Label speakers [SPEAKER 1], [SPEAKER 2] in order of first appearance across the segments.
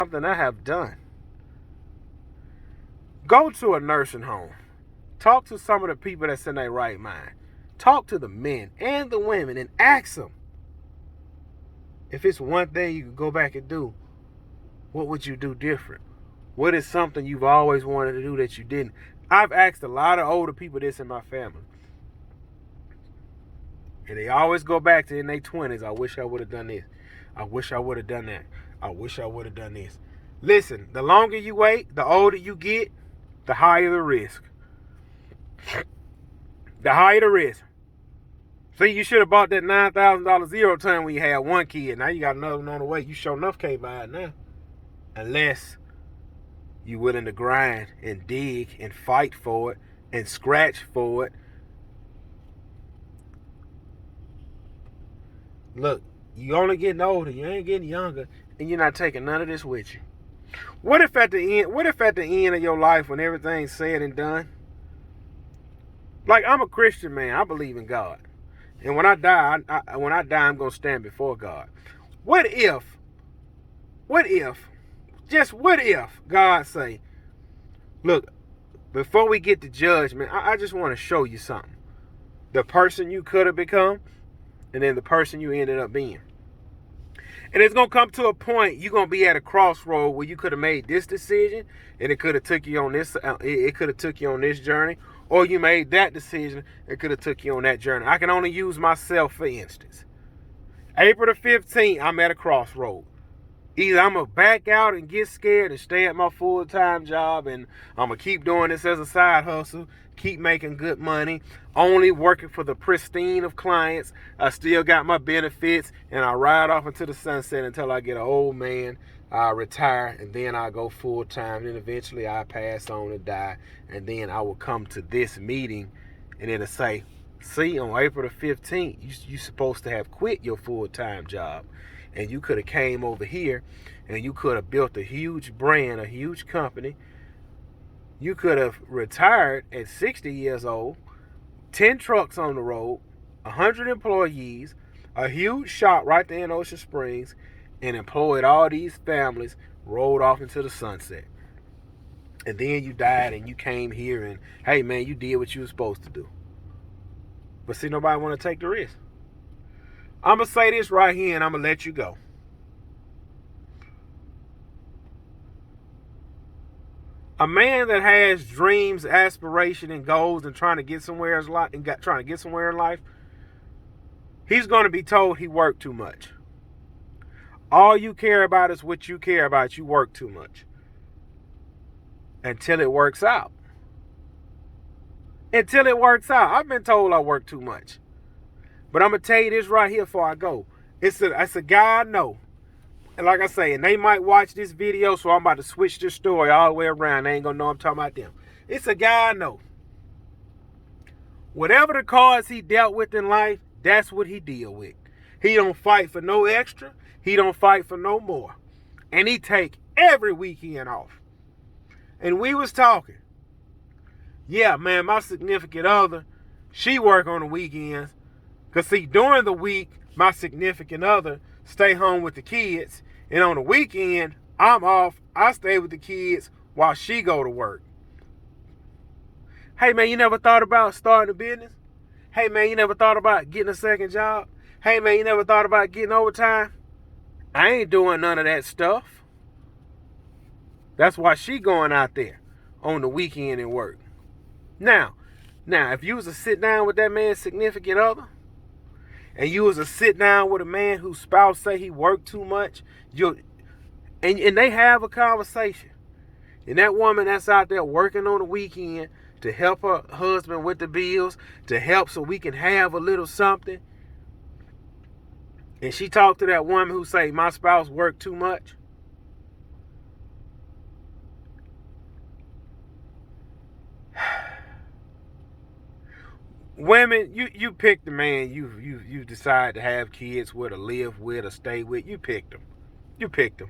[SPEAKER 1] something I have done. Go to a nursing home. Talk to some of the people that's in their right mind. Talk to the men and the women and ask them, if it's one thing you could go back and do, what would you do different? What is something you've always wanted to do that you didn't? I've asked a lot of older people this in my family. And they always go back to in their 20s, I wish I would have done this. I wish I would have done that. I wish I would have done this. Listen, the longer you wait, the older you get, the higher the risk. The higher the risk. See, you should have bought that $9,000 zero turn when you had one kid. Now you got another one on the way. You sure enough can't buy it now. Unless you're willing to grind and dig and fight for it and scratch for it. Look, you only getting older. You ain't getting younger. And you're not taking none of this with you. What if at the end of your life, when everything's said and done, like, I'm a Christian man. I believe in God. And when I die, I'm going to stand before God. What if, just what if God say, look, before we get to judgment, I just want to show you something. The person you could have become, and then the person you ended up being. And it's going to come to a point, you're going to be at a crossroad where you could have made this decision, and it could have took you on this, journey, or you made that decision, it could have took you on that journey. I can only use myself for instance. April the 15th, I'm at a crossroad. Either I'm going to back out and get scared and stay at my full-time job, and I'm going to keep doing this as a side hustle, keep making good money, only working for the pristine of clients. I still got my benefits, and I ride off into the sunset until I get an old man, I retire, and then I go full-time, and then eventually I pass on and die, and then I will come to this meeting, and it'll say, see, on April the 15th, you're supposed to have quit your full-time job. And you could have came over here and you could have built a huge brand, a huge company. You could have retired at 60 years old, 10 trucks on the road, 100 employees, a huge shop right there in Ocean Springs, and employed all these families, rolled off into the sunset. And then you died and you came here and, hey man, you did what you were supposed to do. But see, nobody want to take the risk. I'm going to say this right here and I'm going to let you go. A man that has dreams, aspiration, and goals and trying to get somewhere in life, he's going to be told he worked too much. All you care about is what you care about. You work too much. Until it works out. I've been told I work too much. But I'm going to tell you this right here before I go. It's a guy I know. And like I say, and they might watch this video, so I'm about to switch this story all the way around. They ain't going to know I'm talking about them. It's a guy I know. Whatever the cards he dealt with in life, that's what he deal with. He don't fight for no extra. He don't fight for no more. And he take every weekend off. And we was talking. Yeah, man, my significant other, she work on the weekends. Because, see, during the week, my significant other stay home with the kids. And on the weekend, I'm off. I stay with the kids while she go to work. Hey, man, you never thought about starting a business? Hey, man, you never thought about getting a second job? Hey, man, you never thought about getting overtime? I ain't doing none of that stuff. That's why she going out there on the weekend and work. Now, if you was to sit down with that man's significant other, and you was to sit down with a man whose spouse say he worked too much, and they have a conversation. And that woman that's out there working on the weekend to help her husband with the bills, to help so we can have a little something. And she talked to that woman who say, my spouse worked too much. Women, you pick the man you decide to have kids with or live with or stay with. You picked them.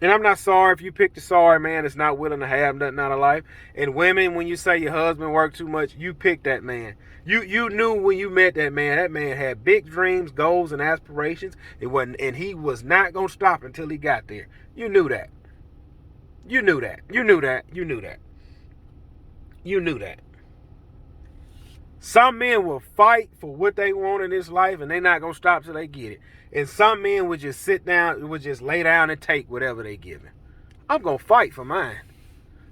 [SPEAKER 1] And I'm not sorry if you picked a sorry man that's not willing to have nothing out of life. And women, when you say your husband worked too much, you picked that man. You knew when you met that man. That man had big dreams, goals, and aspirations. And he was not gonna stop until he got there. You knew that. You knew that. You knew that. You knew that. You knew that. Some men will fight for what they want in this life, and they're not gonna stop till they get it. And some men would just sit down, would just lay down and take whatever they given. I'm gonna fight for mine.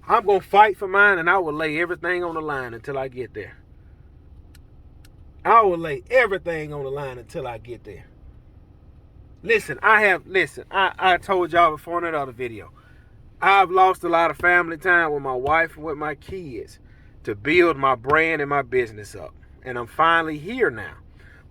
[SPEAKER 1] I'm gonna fight for mine, and I will lay everything on the line until I get there. I will lay everything on the line until I get there. Listen, I told y'all before in that other video, I've lost a lot of family time with my wife and with my kids to build my brand and my business up. And I'm finally here now.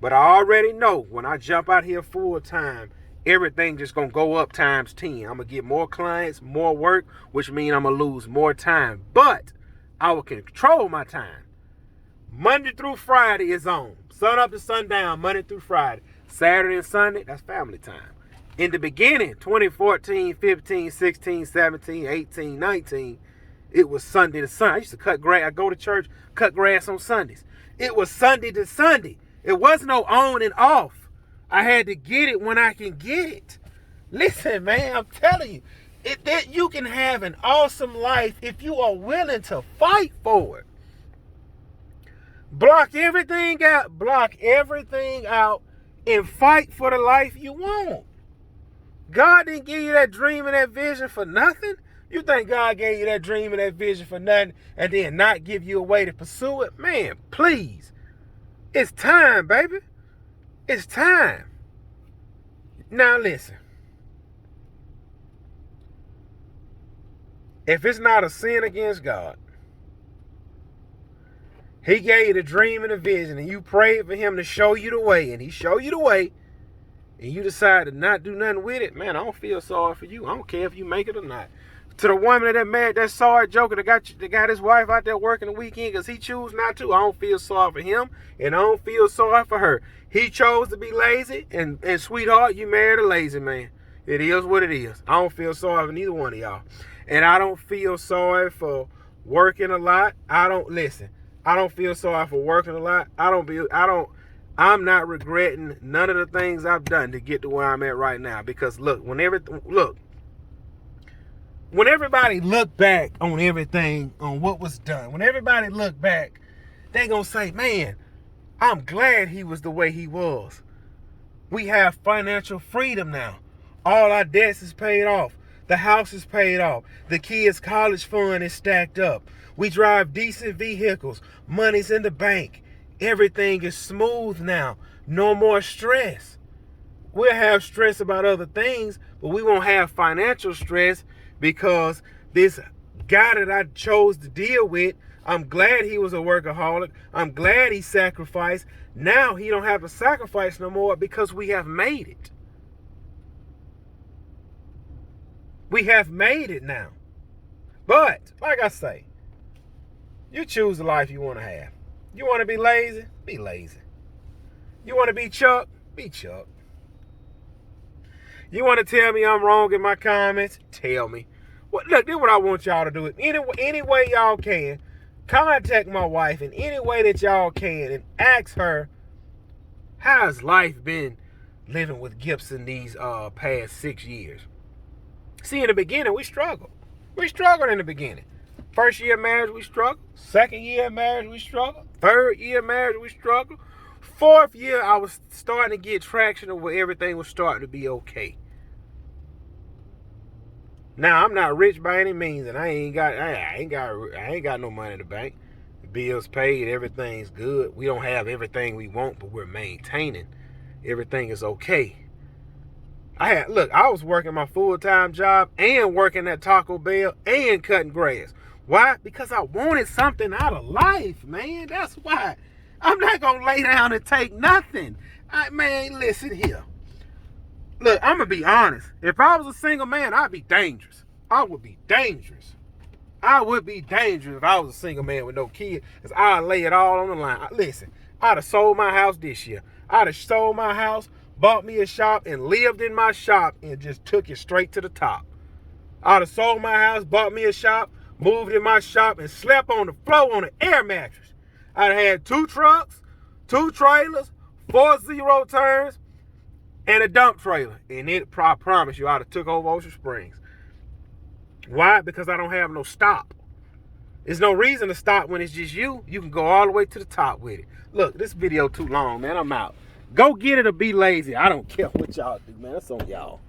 [SPEAKER 1] But I already know when I jump out here full time, everything just going to go up times 10. I'm going to get more clients, more work, which means I'm going to lose more time. But I will control my time. Monday through Friday is on. Sun up to sundown, Monday through Friday. Saturday and Sunday, that's family time. In the beginning, 2014, 15, 16, 17, 18, 19, it was Sunday to Sunday. I used to cut grass. I go to church, cut grass on Sundays. It was Sunday to Sunday. It was no on and off. I had to get it when I can get it. Listen, man, I'm telling you, that you can have an awesome life if you are willing to fight for it. Block everything out, and fight for the life you want. God didn't give you that dream and that vision for nothing. You think God gave you that dream and that vision for nothing and then not give you a way to pursue it? Man, please. It's time, baby. It's time. Now listen. If it's not a sin against God, He gave you the dream and the vision, and you prayed for Him to show you the way, and He showed you the way, and you decide to not do nothing with it, man, I don't feel sorry for you. I don't care if you make it or not. To the woman that married that sorry joker that got his wife out there working the weekend because he chose not to, I don't feel sorry for him, and I don't feel sorry for her. He chose to be lazy, and sweetheart, you married a lazy man. It is what it is. I don't feel sorry for neither one of y'all. And I don't feel sorry for working a lot. I don't feel sorry for working a lot. I'm not regretting none of the things I've done to get to where I'm at right now. Because when everybody look back on everything, on what was done, when everybody look back, they gonna say, man, I'm glad he was the way he was. We have financial freedom now. All our debts is paid off. The house is paid off. The kids' college fund is stacked up. We drive decent vehicles. Money's in the bank. Everything is smooth now. No more stress. We'll have stress about other things, but we won't have financial stress because this guy that I chose to deal with, I'm glad he was a workaholic. I'm glad he sacrificed. Now he don't have to sacrifice no more because we have made it. We have made it now. But, like I say, you choose the life you want to have. You want to be lazy? Be lazy. You want to be Chuck? Be Chuck. You want to tell me I'm wrong in my comments? Tell me. Well, look, this is what I want y'all to do. Any way y'all can, contact my wife in any way that y'all can and ask her, how's life been living with Gibson these past 6 years? See, in the beginning, we struggled. We struggled in the beginning. First year of marriage, we struggled. Second year of marriage, we struggled. Third year of marriage, we struggled. Fourth year, I was starting to get traction of where everything was starting to be okay. Now, I'm not rich by any means, and I ain't got no money in the bank. The bills paid, everything's good. We don't have everything we want, but we're maintaining. Everything is okay. I was working my full-time job and working at Taco Bell and cutting grass. Why? Because I wanted something out of life, man. That's why. I'm not going to lay down and take nothing. Man, listen here. Look, I'm going to be honest. If I was a single man, I'd be dangerous. I would be dangerous. I would be dangerous if I was a single man with no kid, because I'd lay it all on the line. Listen, I'd have sold my house this year. I'd have sold my house, bought me a shop, and lived in my shop and just took it straight to the top. I'd have sold my house, bought me a shop, moved in my shop, and slept on the floor on an air mattress. I'd have had 2 trucks, 2 trailers, 4 zero turns, and a dump trailer. And I promise you, I'd have took over Ocean Springs. Why? Because I don't have no stop. There's no reason to stop when it's just you. You can go all the way to the top with it. Look, this video too long, man. I'm out. Go get it or be lazy. I don't care what y'all do, man. That's on y'all.